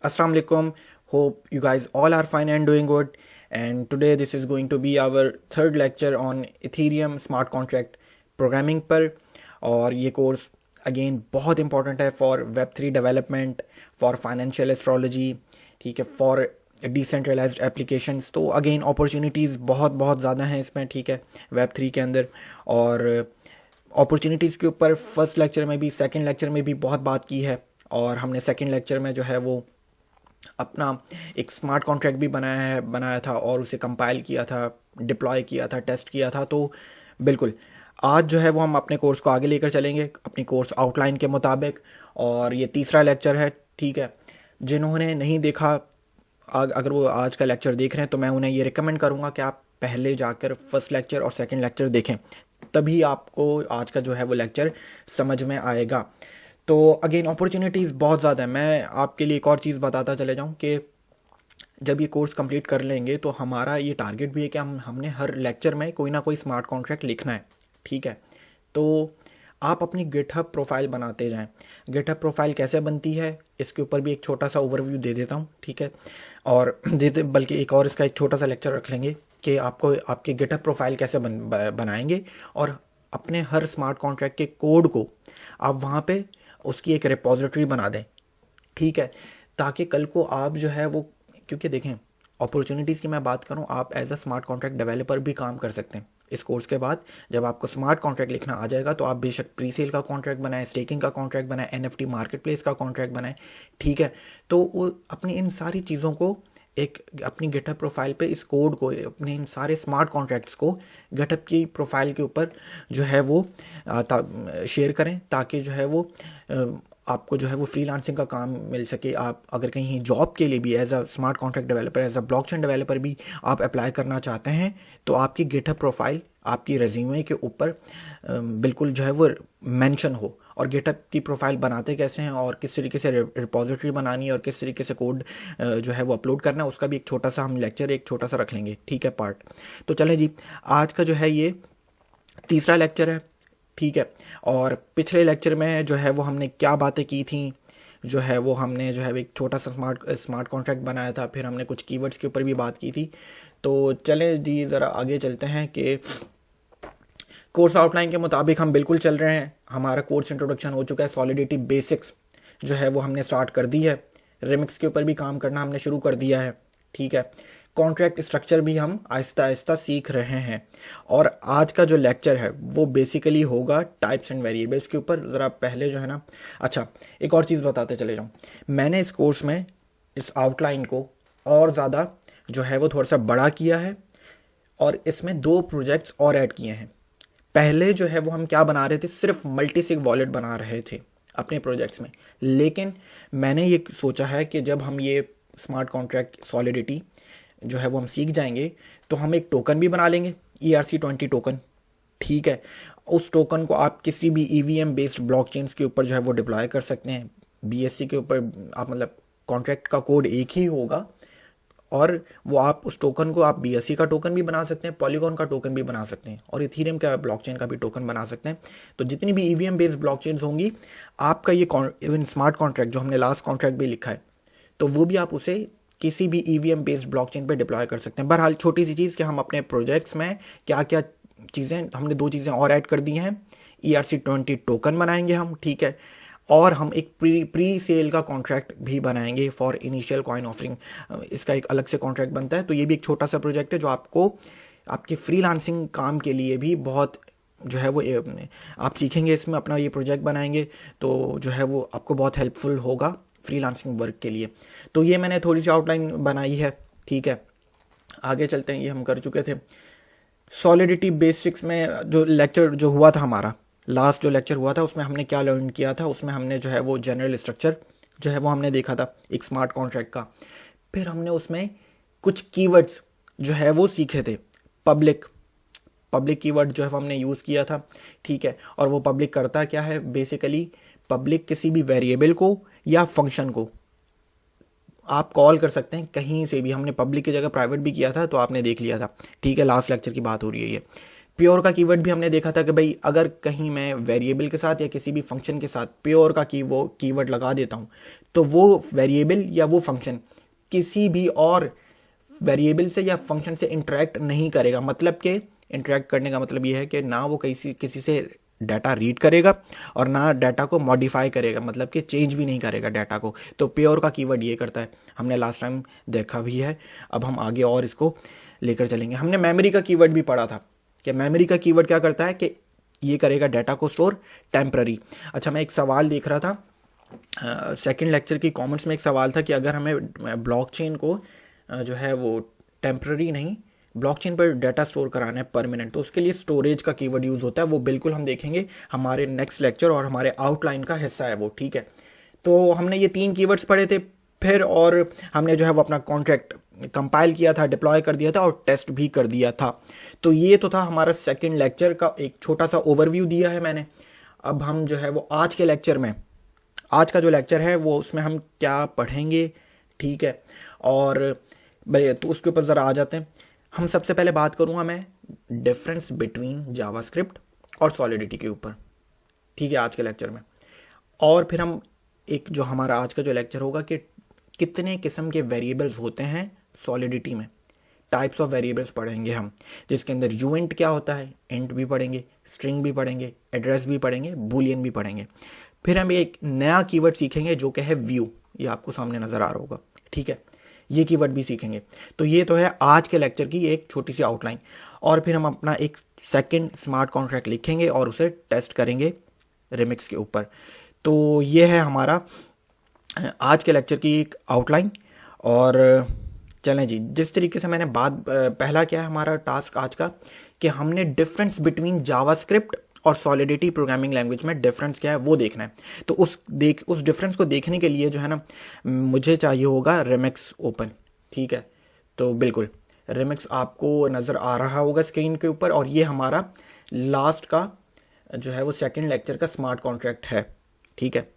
Assalamu alaikum. Hope you guys all are fine and doing good. And today this is going to be our third lecture on Ethereum smart contract programming पर. और ये course again बहुत important है for Web3 development, for financial astrology, ठीक है, for decentralised applications. तो again opportunities बहुत बहुत ज़्यादा हैं इसमें, ठीक है, Web3 के अंदर. और अपॉर्चुनिटीज़ के ऊपर फर्स्ट लेक्चर में भी सेकंड लेक्चर में भी बहुत बात की है. और हमने सेकंड लेक्चर में जो है वो अपना एक स्मार्ट कॉन्ट्रैक्ट भी बनाया था और उसे कंपाइल किया था, डिप्लॉय किया था, टेस्ट किया था. तो बिल्कुल आज जो है वो हम अपने कोर्स को आगे लेकर चलेंगे अपनी कोर्स आउटलाइन के मुताबिक. और ये तीसरा लेक्चर है, ठीक है. जिन्होंने नहीं देखा, अगर वो आज का लेक्चर देख रहे हैं तो मैं उन्हें ये रिकमेंड करूँगा कि आप पहले जाकर फर्स्ट लेक्चर और सेकंड लेक्चर देखें, तभी आपको आज का जो है वो लेक्चर समझ में आएगा. तो अगेन अपॉर्चुनिटीज़ बहुत ज़्यादा है. मैं आपके लिए एक और चीज़ बताता चले जाऊँ कि जब ये कोर्स कंप्लीट कर लेंगे तो हमारा ये टारगेट भी है कि हमने हर लेक्चर में कोई ना कोई स्मार्ट कॉन्ट्रैक्ट लिखना है, ठीक है. तो आप अपनी गिटहब प्रोफाइल बनाते जाएं. गिटहब प्रोफाइल कैसे बनती है इसके ऊपर भी एक छोटा सा ओवरव्यू दे देता हूँ, ठीक है. और बल्कि एक और इसका एक छोटा सा लेक्चर रख लेंगे कि आपको आपकी गिटहब प्रोफाइल कैसे बनाएंगे और अपने हर स्मार्ट कॉन्ट्रैक्ट के कोड को आप वहाँ पे उसकी एक रिपोजिटरी बना दें, ठीक है, ताकि कल को आप जो है वो, क्योंकि देखें अपॉर्चुनिटीज़ की मैं बात करूं, आप as a smart contract developer भी काम कर सकते हैं. इस कोर्स के बाद जब आपको स्मार्ट कॉन्ट्रैक्ट लिखना आ जाएगा तो आप बेशक प्री सेल का कॉन्ट्रैक्ट बनाएं, स्टेकिंग का कॉन्ट्रैक्ट बनाएं, एनएफटी मार्केट प्लेस का कॉन्ट्रैक्ट बनाएं, ठीक है. तो वो अपनी इन सारी चीज़ों को एक अपनी गिटहब प्रोफाइल पे इस कोड को, अपने इन सारे स्मार्ट कॉन्ट्रैक्ट्स को गिटहब की प्रोफाइल के ऊपर जो है वो शेयर करें, ताकि जो है वो आपको जो है वो फ्रीलांसिंग का काम मिल सके. आप अगर कहीं जॉब के लिए भी as a smart contract developer, as a blockchain developer भी आप अप्लाई करना चाहते हैं तो आपकी गिटहब प्रोफाइल आपकी रेज्यूमे के ऊपर बिल्कुल जो है वो मेंशन हो. और गिटहब की प्रोफाइल बनाते कैसे हैं और किस तरीके से रिपोजिटरी बनानी है और किस तरीके से कोड जो है वो अपलोड करना है, उसका भी एक छोटा सा हम लेक्चर एक छोटा सा रख लेंगे, ठीक है, पार्ट. तो चलें जी, आज का जो है ये तीसरा लेक्चर है, ठीक है. और पिछले लेक्चर में जो है वो हमने क्या बातें की थी, जो है वो हमने जो है एक छोटा सा स्मार्ट कॉन्ट्रैक्ट बनाया था, फिर हमने कुछ कीवर्ड्स के ऊपर भी बात की थी. तो चले जी ज़रा आगे चलते हैं कि कोर्स आउटलाइन के मुताबिक हम बिल्कुल चल रहे हैं. हमारा कोर्स इंट्रोडक्शन हो चुका है, सॉलिडिटी बेसिक्स जो है वो हमने स्टार्ट कर दी है, रिमिक्स के ऊपर भी काम करना हमने शुरू कर दिया है, ठीक है. कॉन्ट्रैक्ट स्ट्रक्चर भी हम आहिस्ता आहिस्ता सीख रहे हैं. और आज का जो लेक्चर है वो बेसिकली होगा टाइप्स एंड वेरिएबल्स के ऊपर. ज़रा पहले जो है ना, अच्छा एक और चीज़ बताते चले जाऊँ. मैंने इस कोर्स में इस आउटलाइन को और ज़्यादा जो है वो थोड़ा सा बड़ा किया है और इसमें 2 प्रोजेक्ट्स और ऐड किए हैं. पहले जो है वो हम क्या बना रहे थे, सिर्फ मल्टीसिग वॉलेट बना रहे थे अपने प्रोजेक्ट्स में. लेकिन मैंने ये सोचा है कि जब हम ये स्मार्ट कॉन्ट्रैक्ट सॉलिडिटी जो है वो हम सीख जाएंगे तो हम एक टोकन भी बना लेंगे, ERC20 टोकन, ठीक है. उस टोकन को आप किसी भी EVM बेस्ड ब्लॉकचेन्स के ऊपर जो है वो डिप्लॉय कर सकते हैं. BSC के ऊपर आप, मतलब कॉन्ट्रैक्ट का कोड एक ही होगा और वो आप उस टोकन को आप BSC का टोकन भी बना सकते हैं, पॉलीगॉन का टोकन भी बना सकते हैं और इथीरियम का ब्लॉकचेन का भी टोकन बना सकते हैं. तो जितनी भी EVM बेस्ड ब्लॉकचेन्स होंगी, आपका ये इवन स्मार्ट कॉन्ट्रैक्ट जो हमने लास्ट कॉन्ट्रैक्ट भी लिखा है, तो वो भी आप उसे किसी भी EVM बेस्ड ब्लॉकचेन पे डिप्लॉय कर सकते हैं. बहरहाल छोटी सी चीज़ कि हम अपने प्रोजेक्ट्स में क्या क्या चीज़ें, हमने 2 चीज़ें और ऐड कर दी हैं. ERC20 टोकन बनाएंगे हम, ठीक है, और हम एक प्री सेल का कॉन्ट्रैक्ट भी बनाएंगे फॉर इनिशियल कॉइन ऑफरिंग. इसका एक अलग से कॉन्ट्रैक्ट बनता है. तो ये भी एक छोटा सा प्रोजेक्ट है जो आपको आपके फ्रीलांसिंग काम के लिए भी बहुत जो है वो आप सीखेंगे इसमें, अपना ये प्रोजेक्ट बनाएंगे तो जो है वो आपको बहुत हेल्पफुल होगा फ्रीलांसिंग वर्क के लिए. तो ये मैंने थोड़ी सी आउटलाइन बनाई है, ठीक है. आगे चलते हैं, ये हम कर चुके थे. सॉलिडिटी बेसिक्स में जो लेक्चर जो हुआ था हमारा, लास्ट जो लेक्चर हुआ था उसमें हमने क्या लर्न किया था, उसमें हमने जो है वो जनरल स्ट्रक्चर जो है वो हमने देखा था एक स्मार्ट कॉन्ट्रैक्ट का. फिर हमने उसमें कुछ कीवर्ड्स जो है वो सीखे थे. पब्लिक कीवर्ड जो है वो हमने यूज़ किया था, ठीक है. और वो पब्लिक करता क्या है, बेसिकली पब्लिक किसी भी वेरिएबल को या फंक्शन को आप कॉल कर सकते हैं कहीं से भी. हमने पब्लिक की जगह प्राइवेट भी किया था तो आपने देख लिया था, ठीक है, लास्ट लेक्चर की बात हो रही है ये. प्योर का कीवर्ड भी हमने देखा था कि भाई अगर कहीं मैं वेरिएबल के साथ या किसी भी फंक्शन के साथ प्योर का वो कीवर्ड लगा देता हूं तो वो वेरिएबल या वो फंक्शन किसी भी और वेरिएबल से या फंक्शन से इंटरेक्ट नहीं करेगा। मतलब कि इंटरेक्ट करने का मतलब ये है कि ना वो किसी से डाटा रीड करेगा और ना डाटा को मॉडिफाई करेगा, मतलब कि चेंज भी नहीं करेगा डाटा को। तो प्योर का कीवर्ड ये करता है, हमने लास्ट टाइम देखा भी है। अब हम आगे और इसको लेकर चलेंगे। हमने मेमोरी का कीवर्ड भी पढ़ा था कि मेमोरी का कीवर्ड क्या करता है कि ये करेगा डाटा को स्टोर टेम्पररी। अच्छा, मैं एक सवाल देख रहा था सेकंड लेक्चर की कमेंट्स में, एक सवाल था कि अगर हमें ब्लॉकचेन को जो है वो टेम्पररी नहीं, ब्लॉकचेन पर डाटा स्टोर कराना है परमानेंट, तो उसके लिए स्टोरेज का कीवर्ड यूज होता है। वो बिल्कुल हम देखेंगे हमारे नेक्स्ट लेक्चर और हमारे आउटलाइन का हिस्सा है वो, ठीक है। तो हमने ये 3 कीवर्ड्स पढ़े थे फिर, और हमने जो है वो अपना कॉन्ट्रैक्ट कंपाइल किया था, डिप्लॉय कर दिया था और टेस्ट भी कर दिया था। तो ये तो था हमारा सेकंड लेक्चर का एक छोटा सा ओवरव्यू दिया है मैंने। अब हम जो है वो आज के लेक्चर में, आज का जो लेक्चर है वो उसमें हम क्या पढ़ेंगे, ठीक है। और भाई तो उसके ऊपर ज़रा आ जाते हैं। हम सबसे पहले बात करूंगा मैं डिफरेंस बिटवीन जावास्क्रिप्ट और सॉलिडिटी के ऊपर, ठीक है, आज के लेक्चर में। और फिर हम एक जो हमारा आज का जो लेक्चर होगा कि कितने किस्म के वेरिएबल्स होते हैं सॉलिडिटी में, टाइप्स ऑफ वेरिएबल्स पढ़ेंगे हम, जिसके अंदर यूइंट क्या होता है, इंट भी पढ़ेंगे, स्ट्रिंग भी पढ़ेंगे, एड्रेस भी पढ़ेंगे, बूलियन भी पढ़ेंगे। फिर हम एक नया कीवर्ड सीखेंगे जो कि है व्यू, ये आपको सामने नजर आ रहा होगा, ठीक है, ये कीवर्ड भी सीखेंगे। तो ये तो है आज के लेक्चर की एक छोटी सी आउटलाइन। और फिर हम अपना एक सेकंड स्मार्ट कॉन्ट्रैक्ट लिखेंगे और उसे टेस्ट करेंगे रिमिक्स के ऊपर। तो ये है हमारा आज के लेक्चर की एक आउटलाइन। और चलें जी, जिस तरीके से मैंने बात, पहला क्या है हमारा टास्क आज का कि हमने डिफरेंस बिटवीन जावास्क्रिप्ट और सॉलिडिटी प्रोग्रामिंग लैंग्वेज में डिफरेंस क्या है वो देखना है। तो उस डिफरेंस को देखने के लिए जो है ना, मुझे चाहिए होगा रिमिक्स ओपन, ठीक है। तो बिल्कुल रिमिक्स आपको नज़र आ रहा होगा स्क्रीन के ऊपर, और ये हमारा लास्ट का जो है वो सेकंड लेक्चर का स्मार्ट कॉन्ट्रैक्ट है, ठीक है।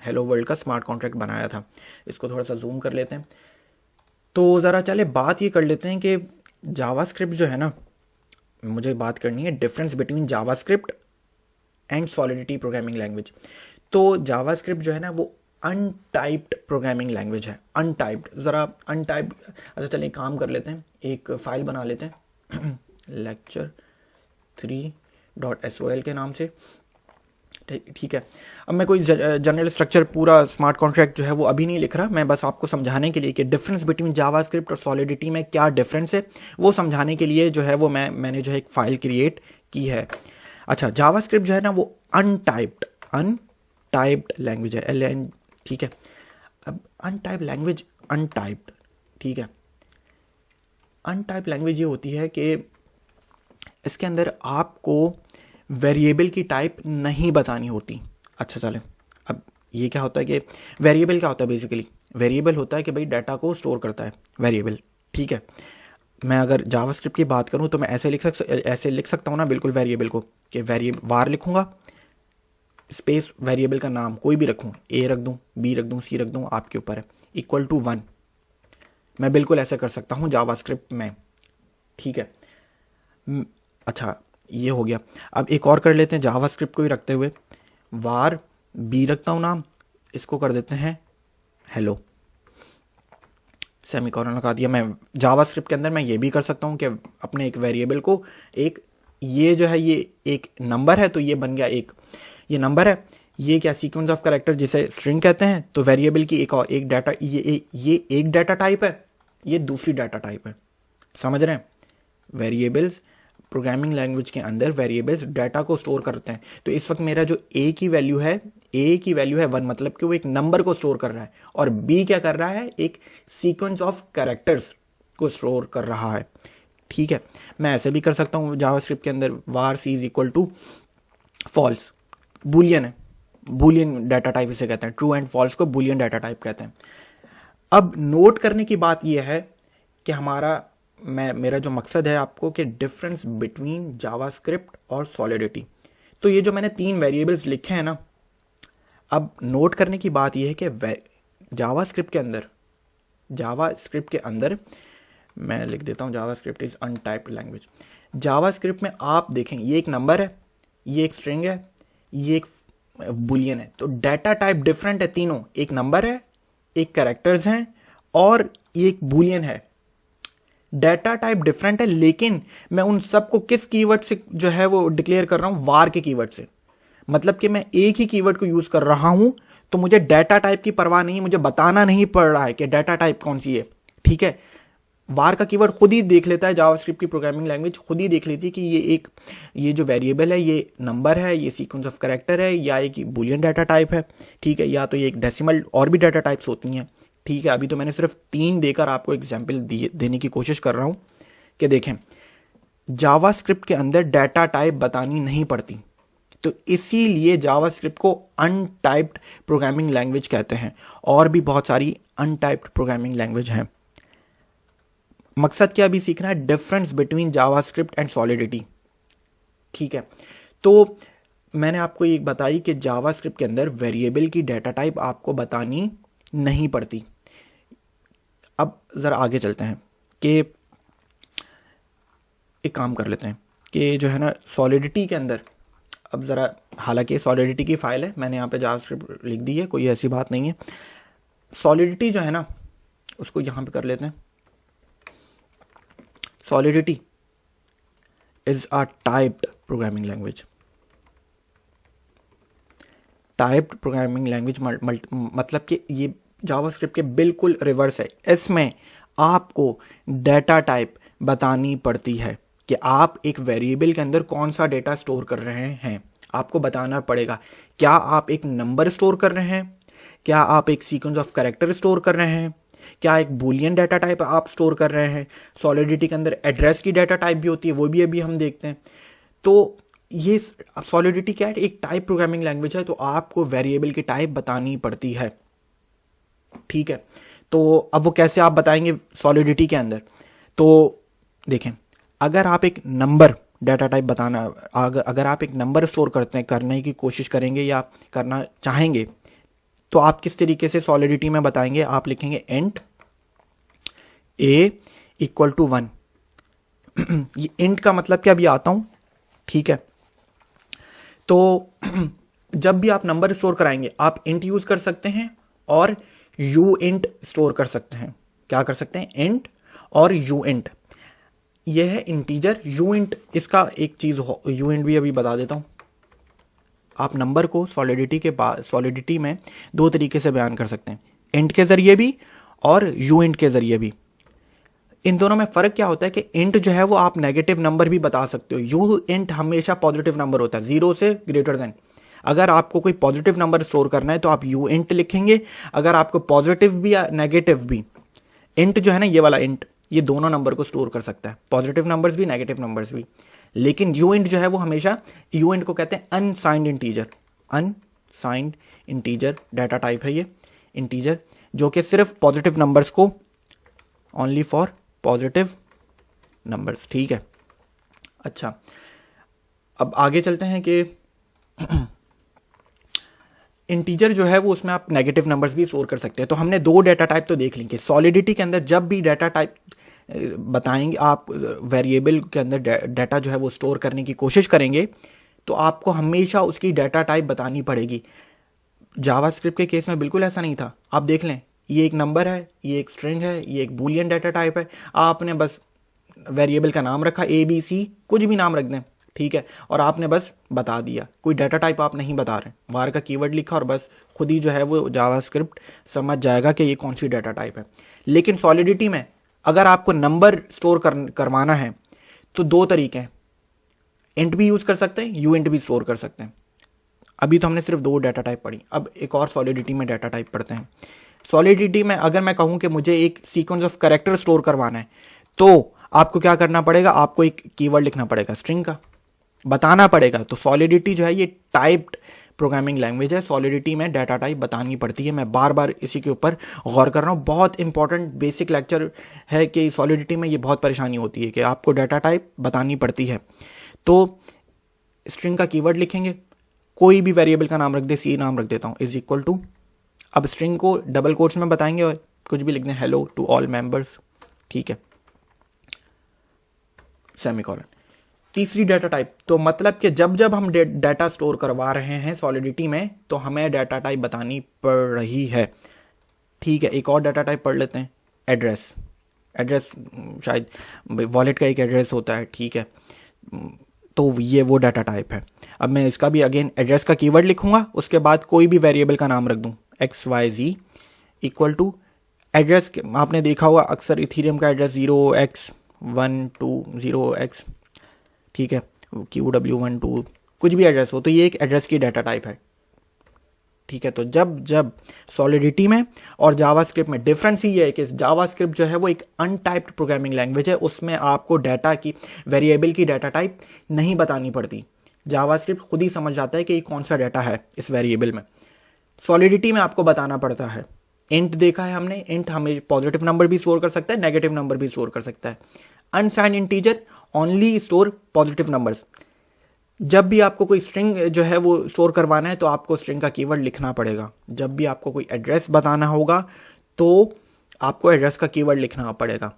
हेलो वर्ल्ड का स्मार्ट कॉन्ट्रैक्ट बनाया था। इसको थोड़ा सा जूम कर लेते हैं। तो ज़रा चले बात ये कर लेते हैं कि जावास्क्रिप्ट जो है ना, मुझे बात करनी है difference between JavaScript and solidity programming language. तो जावास्क्रिप्ट जो है ना वो अनटाइप्ड प्रोग्रामिंग लैंग्वेज है, अनटाइप्ड। ज़रा अनटाइप्ड, अच्छा चलिए काम कर लेते हैं, एक फ़ाइल बना लेते हैं lecture3.sol के नाम से, ठीक है। अब मैं कोई जनरल स्ट्रक्चर पूरा स्मार्ट कॉन्ट्रैक्ट जो है वो अभी नहीं लिख रहा, मैं बस आपको समझाने के लिए कि डिफरेंस बिटवीन जावास्क्रिप्ट और सॉलिडिटी में क्या डिफरेंस है वो समझाने के लिए जो है वो मैंने जो है एक फ़ाइल क्रिएट की है। अच्छा, जावास्क्रिप्ट जो है ना वो अनटाइप्ड लैंग्वेज है, LN, ठीक है। अब अनटाइप्ड लैंग्वेज, अनटाइप्ड, ठीक है। अनटाइप्ड लैंग्वेज ये होती है कि इसके अंदर आपको वेरिएबल की टाइप नहीं बतानी होती। अच्छा चले, अब ये क्या होता है कि वेरिएबल क्या होता है, बेसिकली वेरिएबल होता है कि भाई डाटा को स्टोर करता है वेरिएबल, ठीक है। मैं अगर जावास्क्रिप्ट की बात करूं तो मैं ऐसे लिख सकता हूं ना बिल्कुल वेरिएबल को, कि वेरिएबल वार लिखूंगा स्पेस वेरिएबल का नाम कोई भी रखूं, A रख दूं, B रख दूं, C रख दूं, आपके ऊपर है, इक्वल टू 1। मैं बिल्कुल ऐसे कर सकता हूं जावास्क्रिप्ट में, ठीक है। अच्छा, ये हो गया। अब एक और कर लेते हैं जावास्क्रिप्ट को ही रखते हुए, वार B रखता हूं नाम, इसको कर देते हैं हेलो, सेमीकोलन लगा दिया। मैं जावास्क्रिप्ट के अंदर मैं ये भी कर सकता हूं कि अपने एक वेरिएबल को, एक ये जो है ये एक नंबर है तो ये बन गया एक, ये नंबर है, ये क्या सीक्वेंस ऑफ कैरेक्टर जिसे स्ट्रिंग कहते हैं। तो वेरिएबल की एक और एक डाटा, ये एक डाटा टाइप है, ये दूसरी डाटा टाइप है, समझ रहे हैं। वेरिएबल्स प्रोग्रामिंग लैंग्वेज के अंदर वेरिएबल्स डाटा को स्टोर करते हैं। तो इस वक्त मेरा जो A की वैल्यू है 1, मतलब कि वो एक नंबर को स्टोर कर रहा है, और B क्या कर रहा है, एक सीक्वेंस ऑफ कैरेक्टर्स को स्टोर कर रहा है, ठीक है। मैं ऐसे भी कर सकता हूँ जावास्क्रिप्ट के अंदर, var c is equal to false, boolean है, बूलियन डाटा टाइप इसे कहते हैं, ट्रू एंड फॉल्स को बूलियन डाटा टाइप कहते हैं। अब नोट करने की बात यह है कि मेरा जो मकसद है आपको कि डिफरेंस बिटवीन जावास्क्रिप्ट और सॉलिडिटी। तो ये जो मैंने 3 वेरिएबल्स लिखे हैं ना, अब नोट करने की बात यह है कि जावास्क्रिप्ट के अंदर मैं लिख देता हूं JavaScript is untyped language. JavaScript में आप देखें, ये एक नंबर है, ये एक स्ट्रिंग है, ये एक बुलियन है, तो डाटा टाइप डिफरेंट है तीनों, एक नंबर है, एक कैरेक्टर्स हैं और ये एक बुलियन है। डाटा टाइप डिफरेंट है, लेकिन मैं उन सबको किस कीवर्ड से जो है वो डिक्लेयर कर रहा हूं, वार के कीवर्ड से। मतलब कि मैं एक ही कीवर्ड को यूज कर रहा हूं, तो मुझे डाटा टाइप की परवाह नहीं, मुझे बताना नहीं पड़ रहा है कि डाटा टाइप कौन सी है। ठीक है, वार का कीवर्ड खुद ही देख लेता है, जावास्क्रिप्ट की प्रोग्रामिंग लैंग्वेज खुद ही देख लेती है कि ये जो वेरिएबल है ये नंबर है, ये सीक्वेंस ऑफ कैरेक्टर है, या एक बुलियन डाटा टाइप है। ठीक है, या तो ये एक डेसिमल, और भी डाटा टाइप्स होती हैं। ठीक है, अभी तो मैंने सिर्फ 3 देकर आपको एग्जाम्पल देने की कोशिश कर रहा हूं कि देखें, जावास्क्रिप्ट के अंदर डाटा टाइप बतानी नहीं पड़ती, तो इसीलिए जावास्क्रिप्ट को अनटाइप्ड प्रोग्रामिंग लैंग्वेज कहते हैं। और भी बहुत सारी अनटाइप्ड प्रोग्रामिंग लैंग्वेज हैं। मकसद क्या अभी सीखना है, difference between JavaScript and solidity. ठीक है, तो मैंने आपको एक बताई कि जावास्क्रिप्ट के अंदर वेरिएबल की डाटा टाइप आपको बतानी नहीं पड़ती। अब जरा आगे चलते हैं कि एक काम कर लेते हैं कि जो है ना सॉलिडिटी के अंदर, अब ज़रा, हालांकि सॉलिडिटी की फाइल है, मैंने यहाँ पे जावास्क्रिप्ट लिख दी है, कोई ऐसी बात नहीं है। सॉलिडिटी जो है ना, उसको यहाँ पे कर लेते हैं। Solidity is a typed programming language. Typed programming language मतलब कि ये जावास्क्रिप्ट के बिल्कुल रिवर्स है। इसमें आपको डाटा टाइप बतानी पड़ती है कि आप एक वेरिएबल के अंदर कौन सा डेटा स्टोर कर रहे हैं, आपको बताना पड़ेगा। क्या आप एक नंबर स्टोर कर रहे हैं, क्या आप एक सीक्वेंस ऑफ कैरेक्टर स्टोर कर रहे हैं, क्या एक बुलियन डाटा टाइप आप स्टोर कर रहे हैं। सॉलिडिटी के अंदर एड्रेस की डाटा टाइप भी होती है, वो भी अभी हम देखते हैं। तो ये सॉलिडिटी क्या है, एक टाइप प्रोग्रामिंग लैंग्वेज है, तो आपको वेरिएबल की टाइप बतानी पड़ती है। ठीक है, तो अब वो कैसे आप बताएंगे सॉलिडिटी के अंदर, तो देखें, अगर आप एक नंबर डाटा टाइप बताना, अगर आप एक नंबर स्टोर करने की कोशिश करेंगे या करना चाहेंगे, तो आप किस तरीके से सॉलिडिटी में बताएंगे, आप लिखेंगे इंट a इक्वल टू 1। ये इंट का मतलब क्या, अभी आता हूं। ठीक है, तो जब भी आप नंबर स्टोर कराएंगे आप इंट यूज कर सकते हैं और यू इंट स्टोर कर सकते हैं। क्या कर सकते हैं, इंट और यू इंट। यह है इंटीजर, यू इंट इसका एक चीज हो, यू इंट भी अभी बता देता हूं। आप नंबर को सॉलिडिटी में 2 तरीके से बयान कर सकते हैं, इंट के जरिए भी और यू इंट के जरिए भी। इन दोनों में फर्क क्या होता है कि इंट जो है वो आप नेगेटिव नंबर भी बता सकते हो, यू इंट हमेशा पॉजिटिव नंबर होता है, 0 से ग्रेटर देन। अगर आपको कोई पॉजिटिव नंबर स्टोर करना है तो आप यू इंट लिखेंगे। अगर आपको पॉजिटिव भी या नेगेटिव भी, इंट जो है ना, ये वाला इंट, ये दोनों नंबर को स्टोर कर सकता है, पॉजिटिव नंबर्स भी नेगेटिव नंबर्स भी। लेकिन यू इंट जो है वो हमेशा, यू इंट को कहते हैं unsigned integer. Unsigned integer data type है ये इंटीजर, जो कि सिर्फ पॉजिटिव नंबर्स को, ओनली फॉर पॉजिटिव नंबर्स। ठीक है, अच्छा, अब आगे चलते हैं कि इंटीजर जो है वो उसमें आप नेगेटिव नंबर्स भी स्टोर कर सकते हैं। तो हमने 2 डाटा टाइप तो देख लेंगे। सॉलिडिटी के अंदर जब भी डाटा टाइप बताएंगे, आप वेरिएबल के अंदर डाटा जो है वो स्टोर करने की कोशिश करेंगे, तो आपको हमेशा उसकी डाटा टाइप बतानी पड़ेगी। जावास्क्रिप्ट के केस में बिल्कुल ऐसा नहीं था। आप देख लें, ये एक नंबर है, ये एक स्ट्रिंग है, ये एक बूलियन डाटा टाइप है। आपने बस वेरिएबल का नाम रखा, ABC, कुछ भी नाम रख दें, ठीक है, और आपने बस बता दिया, कोई डाटा टाइप आप नहीं बता रहे, वार का कीवर्ड लिखा और बस खुद ही जो है वो जावास्क्रिप्ट समझ जाएगा कि ये कौन सी डाटा टाइप है। लेकिन सॉलिडिटी में अगर आपको नंबर स्टोर करवाना है तो 2 तरीके हैं, इंट भी यूज कर सकते हैं, यू इंट भी स्टोर कर सकते हैं। अभी तो हमने सिर्फ 2 डाटा टाइप पढ़ी, अब एक और सॉलिडिटी में डाटा टाइप पढ़ते हैं। सॉलिडिटी में अगर मैं कहूं कि मुझे एक सीक्वेंस ऑफ कैरेक्टर स्टोर करवाना है, तो आपको क्या करना पड़ेगा, आपको एक कीवर्ड लिखना पड़ेगा, स्ट्रिंग का बताना पड़ेगा। तो सॉलिडिटी जो है ये टाइप्ड प्रोग्रामिंग लैंग्वेज है, सॉलिडिटी में डाटा टाइप बतानी पड़ती है। मैं बार बार इसी के ऊपर गौर कर रहा हूँ, बहुत इंपॉर्टेंट बेसिक लेक्चर है कि सॉलिडिटी में ये बहुत परेशानी होती है कि आपको डाटा टाइप बतानी पड़ती है। तो स्ट्रिंग का कीवर्ड लिखेंगे, कोई भी वेरिएबल का नाम रख दे, सी नाम रख देता हूँ, इज इक्वल टू, अब स्ट्रिंग को डबल कोट्स में बताएंगे और कुछ भी लिख दें, हेलो टू ऑल मेंबर्स, ठीक है, सेमीकोलन। तीसरी डाटा टाइप, तो मतलब कि जब जब हम डाटा स्टोर करवा रहे हैं सॉलिडिटी में तो हमें डाटा टाइप बतानी पड़ रही है। ठीक है, एक और डाटा टाइप पढ़ लेते हैं, एड्रेस। एड्रेस शायद वॉलेट का एक एड्रेस होता है, ठीक है, तो ये वो डाटा टाइप है। अब मैं इसका भी अगेन एड्रेस का कीवर्ड लिखूंगा, उसके बाद कोई भी वेरिएबल का नाम रख दूं, XYZ इक्वल टू एड्रेस। आपने देखा होगा अक्सर इथीरियम का एड्रेस 0x120x, ठीक है, QW12 कुछ भी एड्रेस हो, तो ये एक एड्रेस की डाटा टाइप है। ठीक है, तो जब जब सॉलिडिटी में और जावास्क्रिप्ट में डिफरेंस ही है कि जावास्क्रिप्ट जो है वो एक अनटाइप्ड प्रोग्रामिंग लैंग्वेज है, उसमें आपको डाटा की वेरिएबल की डाटा टाइप नहीं बतानी पड़ती। जावास्क्रिप्ट खुद ही समझ जाता है कि ये कौन सा डाटा है इस वेरिएबल में। सॉलिडिटी में आपको बताना पड़ता है। इंट देखा है हमने, इंट हमें पॉजिटिव नंबर भी स्टोर कर सकता है, नेगेटिव नंबर भी स्टोर कर सकता है। Unsigned integer only store positive numbers. जब भी आपको कोई स्ट्रिंग जो है वो स्टोर करवाना है तो आपको स्ट्रिंग का कीवर्ड लिखना पड़ेगा। जब भी आपको कोई एड्रेस बताना होगा तो आपको एड्रेस का कीवर्ड लिखना पड़ेगा।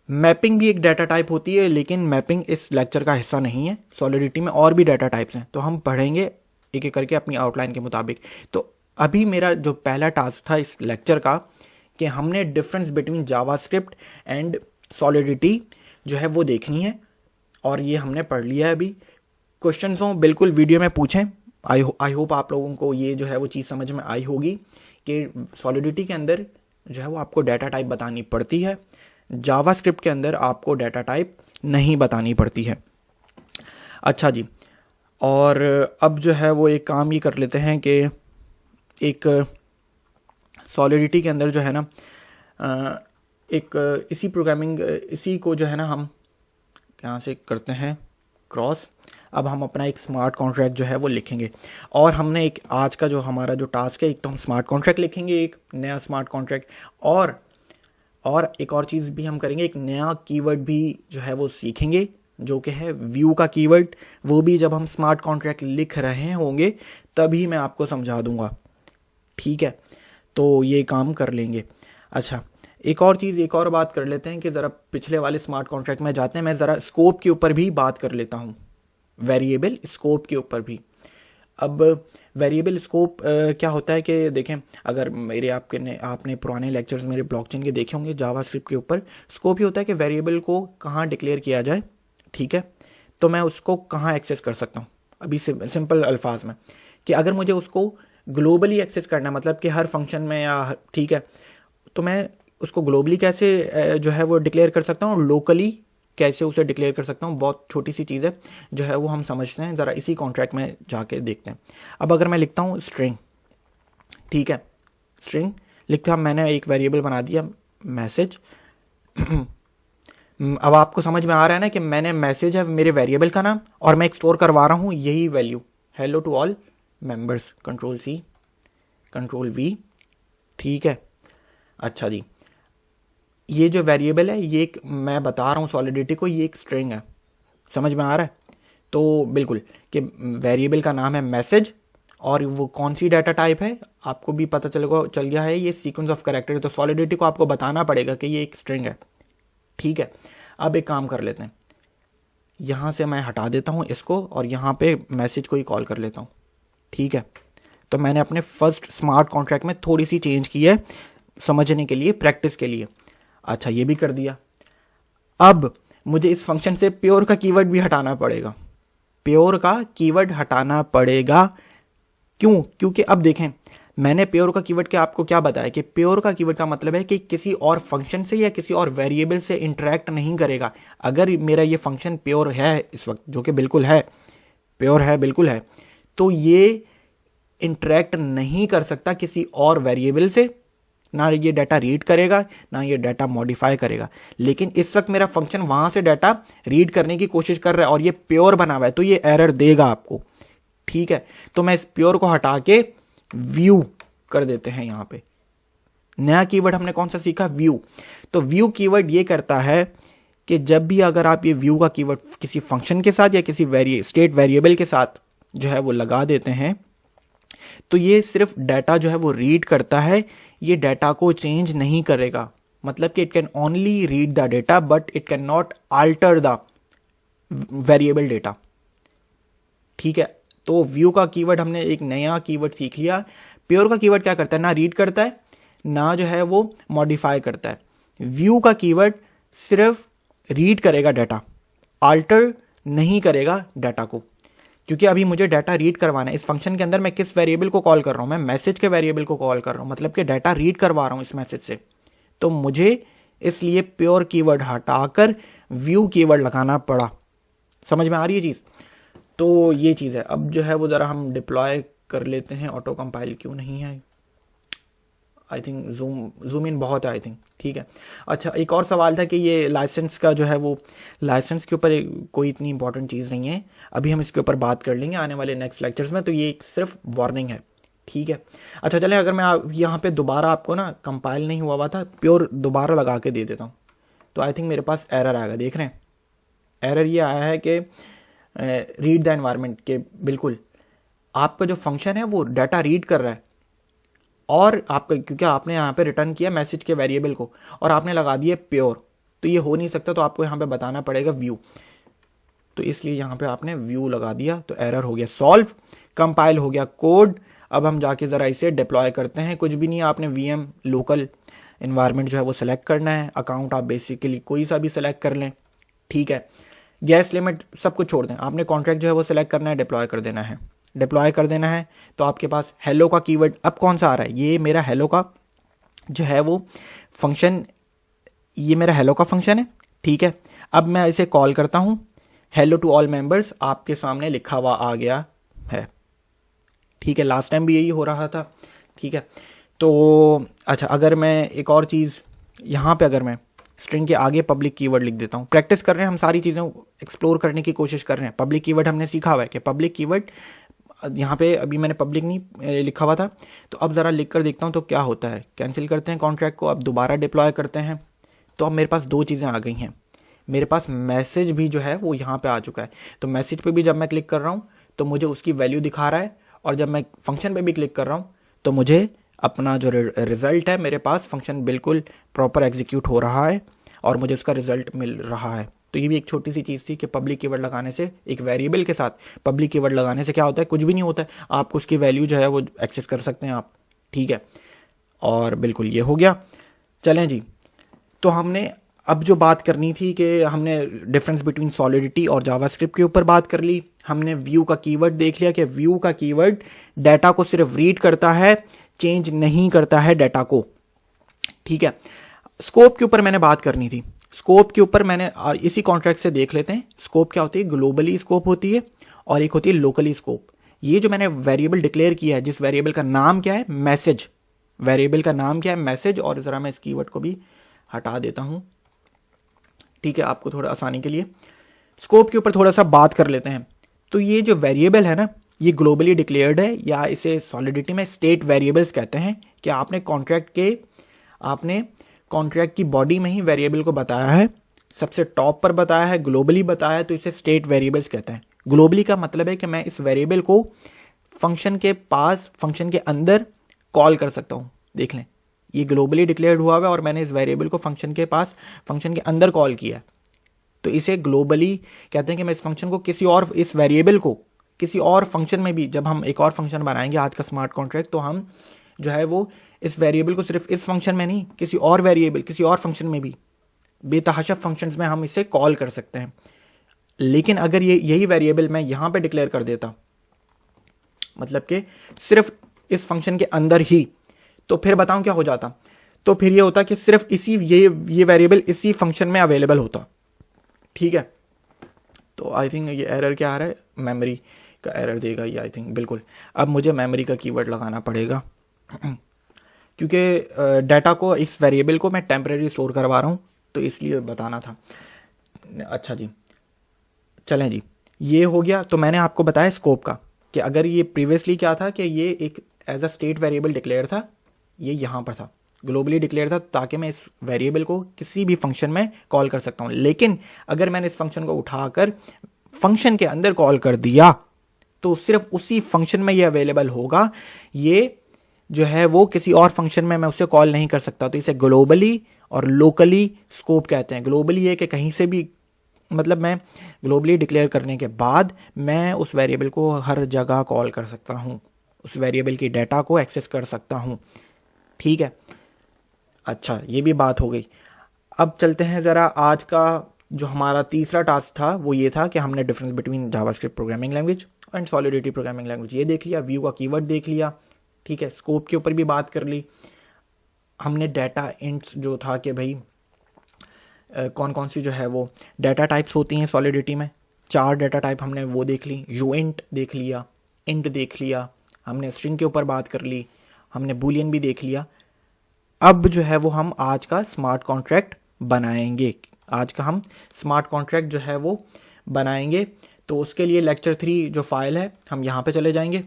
मैपिंग भी एक डाटा टाइप होती है, लेकिन मैपिंग इस लेक्चर का हिस्सा नहीं है। सॉलिडिटी में और भी डाटा टाइप्स हैं, तो हम पढ़ेंगे एक एक करके अपनी आउटलाइन के मुताबिक। तो अभी मेरा जो पहला टास्क था इस लेक्चर का कि हमने difference between JavaScript and solidity जो है वो देखनी है, और ये हमने पढ़ लिया है। अभी क्वेश्चंस हो बिल्कुल वीडियो में पूछें। आई होप आप लोगों को ये जो है वो चीज़ समझ में आई होगी कि सॉलिडिटी के अंदर जो है वो आपको डाटा टाइप बतानी पड़ती है, जावास्क्रिप्ट के अंदर आपको डाटा टाइप नहीं बतानी पड़ती है। अच्छा जी, और अब जो है वो एक काम ये कर लेते हैं कि एक सॉलिडिटी के अंदर जो है ना एक इसी को जो है ना हम यहाँ से करते हैं क्रॉस। अब हम अपना एक स्मार्ट कॉन्ट्रैक्ट जो है वो लिखेंगे, और हमने एक आज का जो हमारा जो टास्क है, एक तो हम स्मार्ट कॉन्ट्रैक्ट लिखेंगे, एक नया स्मार्ट कॉन्ट्रैक्ट, और एक और चीज़ भी हम करेंगे, एक नया कीवर्ड भी जो है वो सीखेंगे जो कि है व्यू का कीवर्ड। वो भी जब हम स्मार्ट कॉन्ट्रैक्ट लिख रहे होंगे तभी मैं आपको समझा दूंगा। ठीक है, तो ये काम कर लेंगे। अच्छा, एक और बात कर लेते हैं कि ज़रा पिछले वाले स्मार्ट कॉन्ट्रैक्ट में जाते हैं। मैं ज़रा स्कोप के ऊपर भी बात कर लेता हूँ, वेरिएबल स्कोप के ऊपर भी। अब वेरिएबल स्कोप क्या होता है कि देखें, अगर आपने पुराने लेक्चर्स मेरे ब्लॉकचेन के देखे होंगे जावास्क्रिप्ट के ऊपर, स्कोप ये होता है कि वेरिएबल को कहाँ डिक्लेयर किया जाए। ठीक है, तो मैं उसको कहाँ एक्सेस कर सकता हूँ। अभी सिंपल अल्फाज में कि अगर मुझे उसको ग्लोबली एक्सेस करना है, मतलब कि हर फंक्शन में या, ठीक है, तो मैं उसको ग्लोबली कैसे जो है वो डिक्लेयर कर सकता हूँ, लोकली कैसे उसे डिक्लेयर कर सकता हूँ। बहुत छोटी सी चीज़ है जो है वो हम समझते हैं, ज़रा इसी कॉन्ट्रैक्ट में जाके देखते हैं। अब अगर मैं लिखता हूँ स्ट्रिंग, ठीक है, स्ट्रिंग लिखता, मैंने एक वेरिएबल बना दिया मैसेज। अब आपको समझ में आ रहा है ना कि मैंने मैसेज है मेरे वेरिएबल का नाम, और मैं एक्सप्लोर करवा रहा हूँ यही value, hello to all members, control C control V. ठीक है, अच्छा जी, ये जो वेरिएबल है ये एक, मैं बता रहा हूँ सॉलिडिटी को, ये एक स्ट्रिंग है। समझ में आ रहा है? तो बिल्कुल कि वेरिएबल का नाम है मैसेज, और वो कौन सी डाटा टाइप है आपको भी पता चल गया है, ये सीक्वेंस ऑफ कैरेक्टर। तो सॉलिडिटी को आपको बताना पड़ेगा कि ये एक स्ट्रिंग है। ठीक है, अब एक काम कर लेते हैं, यहाँ से मैं हटा देता हूँ इसको और यहाँ पे मैसेज को ही कॉल कर लेता हूँ। ठीक है, तो मैंने अपने फर्स्ट स्मार्ट कॉन्ट्रैक्ट में थोड़ी सी चेंज की है समझने के लिए, प्रैक्टिस के लिए। अच्छा, ये भी कर दिया। अब मुझे इस फंक्शन से प्योर का कीवर्ड भी हटाना पड़ेगा, प्योर का कीवर्ड हटाना पड़ेगा। क्यों? क्योंकि अब देखें, मैंने प्योर का कीवर्ड के आपको क्या बताया कि प्योर का कीवर्ड का मतलब है कि किसी और फंक्शन से या किसी और वेरिएबल से इंटरेक्ट नहीं करेगा। अगर मेरा ये फंक्शन प्योर है इस वक्त, जो कि बिल्कुल है, प्योर है, बिल्कुल है, तो ये इंटरेक्ट नहीं कर सकता किसी और वेरिएबल से, ना ये डाटा रीड करेगा ना ये डाटा मॉडिफाई करेगा। लेकिन इस वक्त मेरा फंक्शन वहां से डाटा रीड करने की कोशिश कर रहा है और ये प्योर बना हुआ है, तो ये एरर देगा आपको। ठीक है, तो मैं इस प्योर को हटा के व्यू कर देते हैं। यहां पे नया कीवर्ड हमने कौन सा सीखा? व्यू। तो व्यू कीवर्ड ये करता है कि जब भी अगर आप ये व्यू का कीवर्ड किसी फंक्शन के साथ या किसी स्टेट वेरिएबल के साथ जो है वो लगा देते हैं, तो ये सिर्फ डाटा जो है वो रीड करता है, ये डाटा को चेंज नहीं करेगा। मतलब कि it can only read the data but it can not alter the variable data. ठीक है, तो व्यू का कीवर्ड हमने एक नया कीवर्ड सीख लिया। प्योर का कीवर्ड क्या करता है, ना रीड करता है ना जो है वो मॉडिफाई करता है। व्यू का कीवर्ड सिर्फ रीड करेगा डाटा, आल्टर नहीं करेगा डाटा को। क्योंकि अभी मुझे डाटा रीड करवाना है, इस फंक्शन के अंदर मैं किस वेरिएबल को कॉल कर रहा हूं, मैं मैसेज के वेरिएबल को कॉल कर रहा हूं, मतलब कि डाटा रीड करवा रहा हूं इस मैसेज से। तो मुझे इसलिए प्योर कीवर्ड हटाकर व्यू कीवर्ड लगाना पड़ा। समझ में आ रही है चीज? तो ये चीज है। अब जो है वो जरा हम डिप्लॉय कर लेते हैं। ऑटो कंपाइल क्यों नहीं है? आई थिंक जूम इन बहुत है आई थिंक। ठीक है, अच्छा एक और सवाल था कि ये लाइसेंस का जो है वो, लाइसेंस के ऊपर कोई इतनी इंपॉर्टेंट चीज़ नहीं है, अभी हम इसके ऊपर बात कर लेंगे आने वाले नेक्स्ट लेक्चर्स में। तो ये एक सिर्फ वार्निंग है। ठीक है, अच्छा चले, अगर मैं यहाँ पे दोबारा आपको ना कंपाइल नहीं हुआ था प्योर दोबारा लगा के दे देता हूँ, तो आई थिंक मेरे पास एरर आएगा। देख रहे हैं, एरर ये आया है कि रीड द एनवायरनमेंट के, बिल्कुल आपका जो फंक्शन है वो डाटा रीड कर रहा है, और आपका क्योंकि आपने यहाँ पे रिटर्न किया मैसेज के वेरिएबल को और आपने लगा दिया प्योर, तो ये हो नहीं सकता। तो आपको यहाँ पे बताना पड़ेगा व्यू, तो इसलिए यहाँ पे आपने व्यू लगा दिया, तो एरर हो गया सॉल्व, कंपाइल हो गया कोड। अब हम जाके ज़रा इसे डिप्लॉय करते हैं। कुछ भी नहीं है, आपने वीएम लोकल इन्वायरमेंट जो है वो सिलेक्ट करना है, अकाउंट आप बेसिकली कोई सा भी सिलेक्ट कर लें। ठीक है, गैस लिमिट सब कुछ छोड़ दें, आपने कॉन्ट्रैक्ट जो है वो सिलेक्ट करना है, डिप्लॉय कर देना है। डिप्लॉय कर देना है तो आपके पास हेलो का कीवर्ड अब कौन सा आ रहा है, ये मेरा हेलो का जो है वो फंक्शन, ये मेरा हेलो का फंक्शन है। ठीक है, अब मैं इसे कॉल करता हूं, हेलो टू ऑल मेंबर्स आपके सामने लिखा हुआ आ गया है। ठीक है, लास्ट टाइम भी यही हो रहा था। ठीक है, तो अच्छा अगर मैं एक और चीज़ यहाँ पे, अगर मैं स्ट्रिंग के आगे पब्लिक कीवर्ड लिख देता हूँ, प्रैक्टिस कर रहे हैं हम, सारी चीज़ें एक्सप्लोर करने की कोशिश कर रहे हैं। पब्लिक कीवर्ड हमने सीखा हुआ है कि पब्लिक कीवर्ड, यहाँ पे अभी मैंने पब्लिक नहीं लिखा हुआ था, तो अब ज़रा लिख कर देखता हूँ तो क्या होता है। कैंसिल करते हैं कॉन्ट्रैक्ट को, अब दोबारा डिप्लॉय करते हैं, तो अब मेरे पास दो चीज़ें आ गई हैं। मेरे पास मैसेज भी जो है वो यहाँ पे आ चुका है, तो मैसेज पे भी जब मैं क्लिक कर रहा हूँ तो मुझे उसकी वैल्यू दिखा रहा है, और जब मैं फंक्शन पे भी क्लिक कर रहा हूँ तो मुझे अपना जो रिजल्ट है, मेरे पास फंक्शन बिल्कुल प्रॉपर एग्जीक्यूट हो रहा है और मुझे उसका रिजल्ट मिल रहा है। तो ये भी एक छोटी सी चीज़ थी कि पब्लिक कीवर्ड लगाने से, एक वेरिएबल के साथ पब्लिक कीवर्ड लगाने से क्या होता है, कुछ भी नहीं होता है, आप उसकी वैल्यू जो है वो एक्सेस कर सकते हैं आप। ठीक है, और बिल्कुल ये हो गया। चलें जी, तो हमने अब जो बात करनी थी कि हमने डिफरेंस बिटवीन सॉलिडिटी और जावास्क्रिप्ट के ऊपर बात कर ली। हमने व्यू का कीवर्ड देख लिया कि व्यू का कीवर्ड डाटा को सिर्फ रीड करता है, चेंज नहीं करता है डाटा को। ठीक है, स्कोप के ऊपर मैंने बात करनी थी। स्कोप के ऊपर मैंने इसी कॉन्ट्रैक्ट से देख लेते हैं। स्कोप क्या होती है, ग्लोबली स्कोप होती है और एक होती है लोकली स्कोप। ये जो मैंने वेरिएबल डिक्लेयर किया है, जिस वेरिएबल का नाम क्या है, मैसेज, वेरिएबल का नाम क्या है, मैसेज, और जरा मैं इस कीवर्ड को भी हटा देता हूं, ठीक है, आपको थोड़ा आसानी के लिए। स्कोप के ऊपर थोड़ा सा बात कर लेते हैं। तो ये जो वेरिएबल है ना, ये ग्लोबली डिक्लेयर्ड है, या इसे सॉलिडिटी में स्टेट वेरिएबल्स कहते हैं, कि आपने कॉन्ट्रैक्ट की बॉडी में ही वेरिएबल को बताया है, सबसे टॉप पर बताया है, ग्लोबली बताया है, तो इसे स्टेट वेरिएबल्स कहते हैं। ग्लोबली का मतलब है कि मैं इस वेरिएबल को फंक्शन के पास, फंक्शन के अंदर कॉल कर सकता हूं। देख लें, ये ग्लोबली डिक्लेयर्ड हुआ है और मैंने इस वेरिएबल को फंक्शन के पास, फंक्शन के अंदर कॉल किया, तो इसे ग्लोबली कहते हैं कि मैं इस फंक्शन को किसी और, इस वेरिएबल को किसी और फंक्शन में भी, जब हम एक और फंक्शन बनाएंगे आज का स्मार्ट कॉन्ट्रैक्ट, तो हम जो है वो इस वेरिएबल को सिर्फ इस फंक्शन में नहीं, किसी और वेरिएबल, किसी और फंक्शन में भी, बेतहाशा फंक्शंस में हम इसे कॉल कर सकते हैं। लेकिन अगर यही वेरिएबल मैं यहां पे डिक्लेयर कर देता, मतलब कि सिर्फ इस फंक्शन के अंदर ही, तो फिर बताऊं क्या हो जाता, तो फिर ये होता कि सिर्फ इसी ये वेरिएबल इसी फंक्शन में अवेलेबल होता। ठीक है, तो आई थिंक ये एरर क्या आ रहा है, मेमोरी का एरर देगा ये आई थिंक, बिल्कुल। अब मुझे मेमोरी का कीवर्ड लगाना पड़ेगा क्योंकि डाटा को, इस वेरिएबल को मैं टेम्परेरी स्टोर करवा रहा हूं, तो इसलिए बताना था। अच्छा जी, चलें जी, ये हो गया। तो मैंने आपको बताया स्कोप का, कि अगर ये प्रीवियसली क्या था कि ये एक as a state variable declare था, ये यहां पर था, ग्लोबली डिक्लेयर था, ताकि मैं इस वेरिएबल को किसी भी फंक्शन में कॉल कर सकता हूं। लेकिन अगर मैंने इस फंक्शन को उठाकर फंक्शन के अंदर कॉल कर दिया, तो सिर्फ उसी फंक्शन में ये अवेलेबल होगा, ये जो है वो किसी और फंक्शन में मैं उसे कॉल नहीं कर सकता। तो इसे ग्लोबली और लोकली स्कोप कहते हैं। ग्लोबली ये कि कहीं से भी मतलब मैं ग्लोबली डिक्लेयर करने के बाद मैं उस वेरिएबल को हर जगह कॉल कर सकता हूँ, उस वेरिएबल की डाटा को एक्सेस कर सकता हूँ। ठीक है, अच्छा ये भी बात हो गई। अब चलते हैं ज़रा, आज का जो हमारा तीसरा टास्क था वो ये था कि हमने difference between JavaScript programming language and solidity programming language ये देख लिया, व्यू का कीवर्ड देख लिया, ठीक है, स्कोप के ऊपर भी बात कर ली हमने। डाटा इंट्स जो था कि भाई कौन कौन सी जो है वो डाटा टाइप्स होती हैं सॉलिडिटी में, 4 डाटा टाइप हमने वो देख ली, यूइंट देख लिया, इंट देख लिया, हमने स्ट्रिंग के ऊपर बात कर ली, हमने बूलियन भी देख लिया। अब जो है वो हम आज का स्मार्ट कॉन्ट्रैक्ट बनाएंगे, आज का हम स्मार्ट कॉन्ट्रैक्ट जो है वो बनाएंगे। तो उसके लिए lecture3 जो फाइल है हम यहाँ पे चले जाएंगे।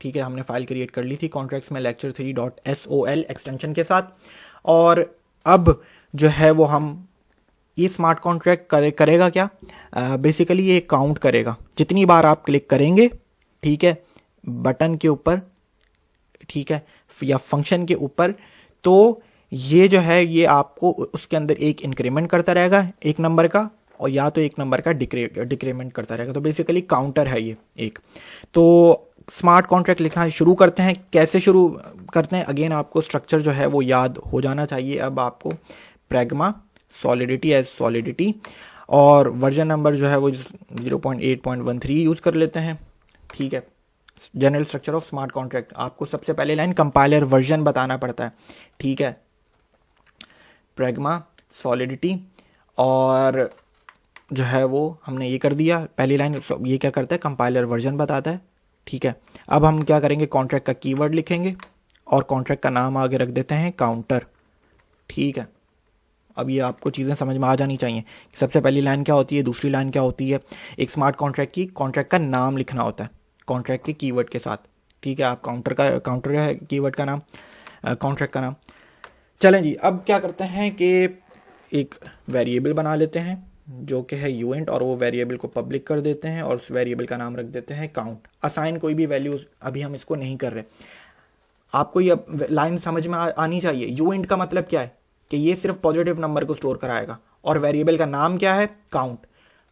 ठीक है, हमने फाइल क्रिएट कर ली थी कॉन्ट्रैक्ट्स में lecture3.sol एक्सटेंशन के साथ। और अब जो है वो हम ये स्मार्ट कॉन्ट्रैक्ट करेगा क्या, बेसिकली ये काउंट करेगा जितनी बार आप क्लिक करेंगे, ठीक है, बटन के ऊपर, ठीक है, या फंक्शन के ऊपर, तो ये जो है ये आपको उसके अंदर एक इंक्रीमेंट करता रहेगा एक नंबर का, और या तो एक नंबर का डिक्रीमेंट करता रहेगा। तो बेसिकली काउंटर है ये एक। तो स्मार्ट कॉन्ट्रैक्ट लिखना शुरू करते हैं। कैसे शुरू करते हैं, अगेन आपको स्ट्रक्चर जो है वो याद हो जाना चाहिए। अब आपको प्रैग्मा सॉलिडिटी एज सॉलिडिटी और वर्जन नंबर जो है वो 0.8.13 यूज कर लेते हैं। ठीक है, general structure of smart contract, आपको सबसे पहले लाइन कंपाइलर वर्जन बताना पड़ता है। ठीक है, प्रैग्मा सॉलिडिटी और जो है वो हमने ये कर दिया, पहली लाइन ये क्या करता है, कंपाइलर वर्जन बताता है। ठीक है, अब हम क्या करेंगे, कॉन्ट्रैक्ट का कीवर्ड लिखेंगे और कॉन्ट्रैक्ट का नाम आगे रख देते हैं काउंटर। ठीक है, अब ये आपको चीज़ें समझ में आ जानी चाहिए कि सबसे पहली लाइन क्या होती है, दूसरी लाइन क्या होती है। एक स्मार्ट कॉन्ट्रैक्ट की कॉन्ट्रैक्ट का नाम लिखना होता है कॉन्ट्रैक्ट के कीवर्ड के साथ। ठीक है, आप काउंटर है कीवर्ड का नाम, कॉन्ट्रैक्ट का नाम। चलें जी, अब क्या करते हैं कि एक वेरिएबल बना लेते हैं जो कि है यूएंट, और वो वेरिएबल को पब्लिक कर देते हैं और उस वेरिएबल का नाम रख देते हैं काउंट। असाइन कोई भी वैल्यू अभी हम इसको नहीं कर रहे। आपको ये लाइन समझ में आनी चाहिए। यूएंट का मतलब क्या है कि ये सिर्फ पॉजिटिव नंबर को स्टोर कराएगा, और वेरिएबल का नाम क्या है, काउंट।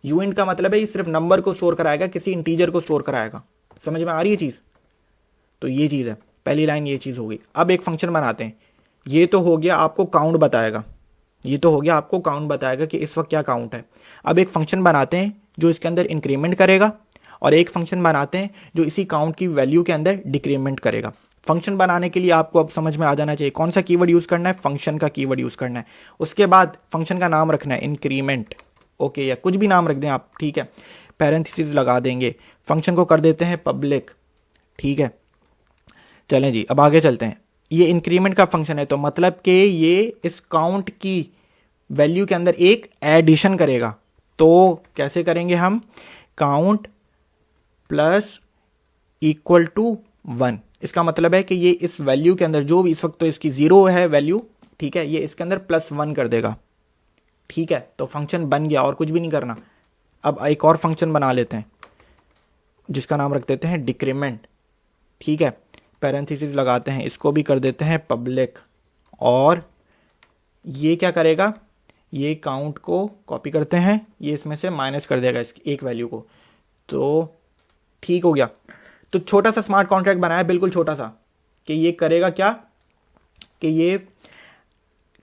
यूएंट का मतलब है ये सिर्फ नंबर को स्टोर कराएगा, किसी इंटीजर को स्टोर कराएगा। समझ में आ रही है चीज? तो ये चीज है, पहली लाइन ये चीज हो गई। अब एक फंक्शन बनाते हैं। ये तो हो गया आपको काउंट बताएगा, ये तो हो गया आपको काउंट बताएगा कि इस वक्त क्या काउंट है। अब एक फंक्शन बनाते हैं जो इसके अंदर इंक्रीमेंट करेगा, और एक फंक्शन बनाते हैं जो इसी काउंट की वैल्यू के अंदर डिक्रीमेंट करेगा। फंक्शन बनाने के लिए आपको अब समझ में आ जाना चाहिए कौन सा कीवर्ड यूज करना है, फंक्शन का कीवर्ड यूज करना है। उसके बाद फंक्शन का नाम रखना है इंक्रीमेंट, ओके, या कुछ भी नाम रख दें आप। ठीक है, पैरेंथेसिस लगा देंगे, फंक्शन को कर देते हैं पब्लिक। ठीक है, चलें जी, अब आगे चलते हैं। ये इंक्रीमेंट का फंक्शन है, तो मतलब कि ये इस काउंट की वैल्यू के अंदर एक एडिशन करेगा। तो कैसे करेंगे हम, काउंट प्लस इक्वल टू 1। इसका मतलब है कि ये इस वैल्यू के अंदर जो भी इस वक्त तो इसकी 0 है वैल्यू, ठीक है, ये इसके अंदर +1 कर देगा। ठीक है, तो फंक्शन बन गया और कुछ भी नहीं करना। अब एक और फंक्शन बना लेते हैं जिसका नाम रख देते हैं डिक्रीमेंट। ठीक है, पैरेंथेसिस लगाते हैं, इसको भी कर देते हैं पब्लिक, और ये क्या करेगा, ये काउंट को कॉपी करते हैं, ये इसमें से माइनस कर देगा इसकी एक वैल्यू को। तो ठीक हो गया। तो छोटा सा स्मार्ट कॉन्ट्रैक्ट बनाया, बिल्कुल छोटा सा, कि ये करेगा क्या, कि ये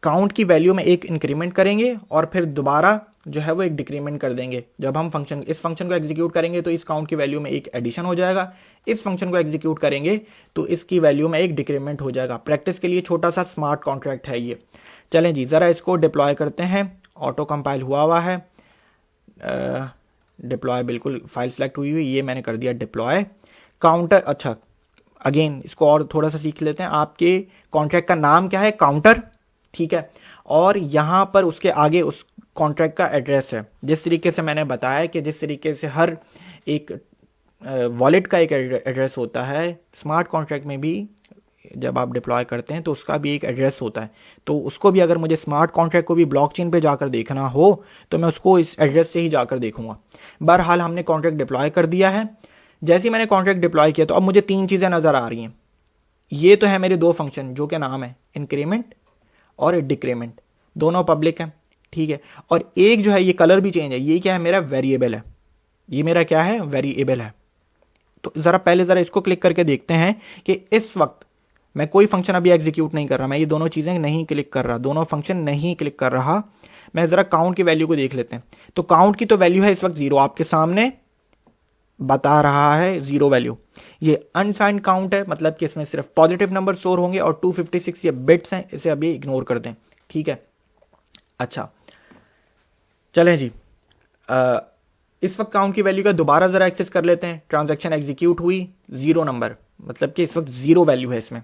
काउंट की वैल्यू में एक इंक्रीमेंट करेंगे और फिर दोबारा जो है वो एक डिक्रीमेंट कर देंगे। जब हम इस फंक्शन को एग्जीक्यूट करेंगे तो इस काउंट की वैल्यू में एक एडिशन हो जाएगा, इस फंक्शन को एग्जीक्यूट करेंगे तो इसकी वैल्यू में एक डिक्रीमेंट हो जाएगा। प्रैक्टिस के लिए छोटा सा स्मार्ट कॉन्ट्रैक्ट है ये। चलें जी, जरा इसको डिप्लॉय करते हैं। ऑटो कंपाइल हुआ है, डिप्लॉय बिल्कुल फाइल सेलेक्ट हुई, ये मैंने कर दिया डिप्लॉय काउंटर। अच्छा, अगेन इसको और थोड़ा सा सीख लेते हैं। आपके कॉन्ट्रैक्ट का नाम क्या है, काउंटर। ठीक है, और यहां पर उसके आगे उस कॉन्ट्रैक्ट का एड्रेस है। जिस तरीके से मैंने बताया कि जिस तरीके से हर एक वॉलेट का एक एड्रेस होता है, स्मार्ट कॉन्ट्रैक्ट में भी जब आप डिप्लॉय करते हैं तो उसका भी एक एड्रेस होता है। तो उसको भी अगर मुझे स्मार्ट कॉन्ट्रैक्ट को भी ब्लॉकचेन पे जाकर देखना हो तो मैं उसको इस एड्रेस से ही जाकर देखूंगा। बहरहाल हमने कॉन्ट्रैक्ट डिप्लॉय कर दिया है। जैसे ही मैंने कॉन्ट्रैक्ट डिप्लॉय किया तो अब मुझे 3 चीजें नजर आ रही हैं। ये तो है मेरे 2 फंक्शन जो कि नाम है इंक्रीमेंट और डिक्रीमेंट, दोनों पब्लिक हैं। ठीक है। और एक जो है ये कलर भी चेंज है, ये क्या है, मेरा वेरिएबल है, ये मेरा क्या है, वेरिएबल है। तो जरा पहले जरा इसको क्लिक करके देखते हैं कि इस वक्त मैं कोई फंक्शन अभी एग्जीक्यूट नहीं कर रहा, मैं ये दोनों चीजें नहीं क्लिक कर रहा, दोनों फंक्शन नहीं क्लिक कर रहा। मैं जरा काउंट की वैल्यू को देख लेते हैं। तो काउंट की तो वैल्यू है इस वक्त 0, आपके सामने बता रहा है 0 वैल्यू। ये अनसाइंड काउंट है, मतलब कि इसमें सिर्फ पॉजिटिव नंबर स्टोर होंगे और 256 ये बिट्स हैं, इसे अभी इग्नोर कर दें, ठीक है। अच्छा चलें जी, इस वक्त काउंट की वैल्यू का दोबारा जरा एक्सेस कर लेते हैं। ट्रांजैक्शन एग्जीक्यूट हुई, 0 नंबर, मतलब कि इस वक्त 0 वैल्यू है इसमें।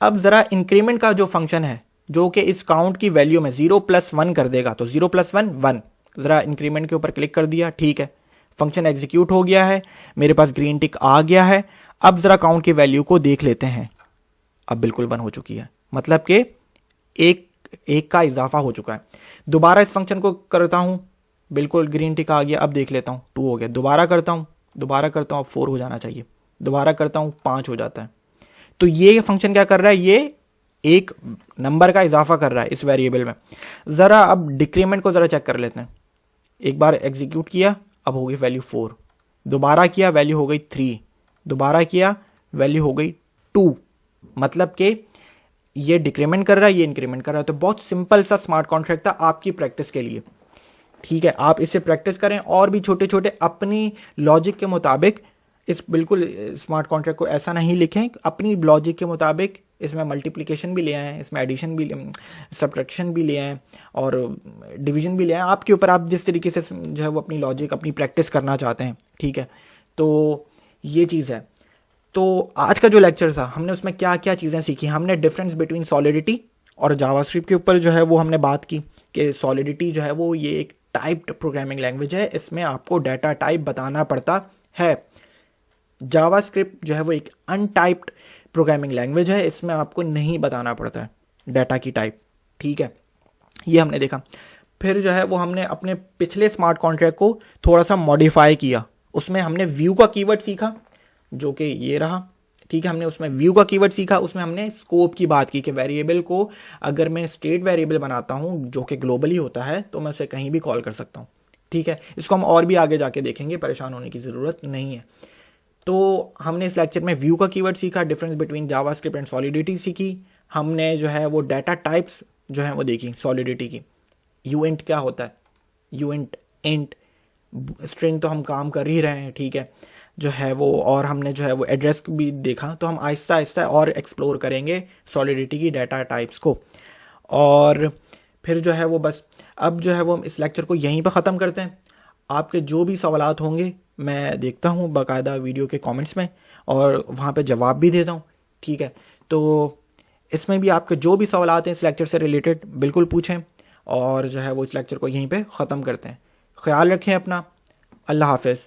अब जरा इंक्रीमेंट का जो फंक्शन है जो कि इस काउंट की वैल्यू में 0 + 1 कर देगा, तो 0 + 1 1, जरा इंक्रीमेंट के ऊपर क्लिक कर दिया, ठीक है। फंक्शन एग्जीक्यूट हो गया है, मेरे पास ग्रीन टिक आ गया है। अब जरा काउंट की वैल्यू को देख लेते हैं, अब बिल्कुल 1 हो चुकी है, मतलब कि एक का इजाफा हो चुका है। दोबारा इस फंक्शन को करता हूं, बिल्कुल ग्रीन टिक आ गया। अब देख लेता हूं 2 हो गया, दोबारा करता हूं अब 4 हो जाना चाहिए, दोबारा करता हूं 5 हो जाता है। तो ये फंक्शन क्या कर रहा है, ये एक नंबर का इजाफा कर रहा है इस वेरिएबल में। जरा अब डिक्रीमेंट को जरा चेक कर लेते हैं। एक बार एग्जीक्यूट किया, अब हो गई वैल्यू 4, दोबारा किया वैल्यू हो गई 3, दोबारा किया वैल्यू हो गई 2, मतलब कि ये डिक्रीमेंट कर रहा है, ये इंक्रीमेंट कर रहा है। तो बहुत सिंपल सा स्मार्ट कॉन्ट्रैक्ट था आपकी प्रैक्टिस के लिए, ठीक है। आप इससे प्रैक्टिस करें और भी छोटे छोटे अपनी लॉजिक के मुताबिक इस बिल्कुल स्मार्ट कॉन्ट्रैक्ट को ऐसा नहीं लिखें, अपनी लॉजिक के मुताबिक इसमें मल्टीप्लिकेशन भी ले आए, इसमें एडिशन भी, सब्ट्रैक्शन भी ले आए और डिवीजन भी ले आए, आपके ऊपर, आप जिस तरीके से जो है वो अपनी लॉजिक अपनी प्रैक्टिस करना चाहते हैं, ठीक है। तो ये चीज़ है। तो आज का जो लेक्चर था हमने उसमें क्या क्या चीज़ें सीखी। हमने डिफरेंस बिटवीन सॉलिडिटी और जावास्क्रिप्ट के ऊपर जो है वो हमने बात की कि सॉलिडिटी जो है वो ये एक टाइप्ड प्रोग्रामिंग लैंग्वेज है, इसमें आपको डाटा टाइप बताना पड़ता है। जावास्क्रिप्ट जो है वो एक अनटाइप्ड प्रोग्रामिंग लैंग्वेज है, इसमें आपको नहीं बताना पड़ता है डाटा की टाइप, ठीक है। ये हमने देखा। फिर जो है वो हमने अपने पिछले स्मार्ट कॉन्ट्रैक्ट को थोड़ा सा मॉडिफाई किया, उसमें हमने व्यू का कीवर्ड सीखा जो कि ये रहा, ठीक है। हमने उसमें व्यू का कीवर्ड सीखा, उसमें हमने स्कोप की बात की कि वेरिएबल को अगर मैं स्टेट वेरिएबल बनाता हूं जो कि ग्लोबली होता है तो मैं उसे कहीं भी कॉल कर सकता हूं, ठीक है। इसको हम और भी आगे जाके देखेंगे, परेशान होने की जरूरत नहीं है। तो हमने इस लेक्चर में व्यू का कीवर्ड सीखा, difference between JavaScript and solidity सीखी, हमने जो है वो डाटा टाइप्स जो है वो देखी सॉलिडिटी की। यूइंट क्या होता है, यूइंट, इंट, स्ट्रिंग तो हम काम कर ही रहे हैं, ठीक है जो है वो, और हमने जो है वो एड्रेस भी देखा। तो हम आहिस्ता आहिस्ता और एक्सप्लोर करेंगे सॉलिडिटी की डाटा टाइप्स को। और फिर जो है वो बस अब जो है वो इस लेक्चर को यहीं पर ख़त्म करते हैं। आपके जो भी सवालात होंगे मैं देखता हूँ बाकायदा वीडियो के कमेंट्स में और वहाँ पे जवाब भी देता हूँ, ठीक है। तो इसमें भी आपके जो भी सवालात हैं इस लेक्चर से रिलेटेड बिल्कुल पूछें और जो है वो इस लेक्चर को यहीं पे ख़त्म करते हैं। ख्याल रखें अपना, अल्लाह हाफ़िज़।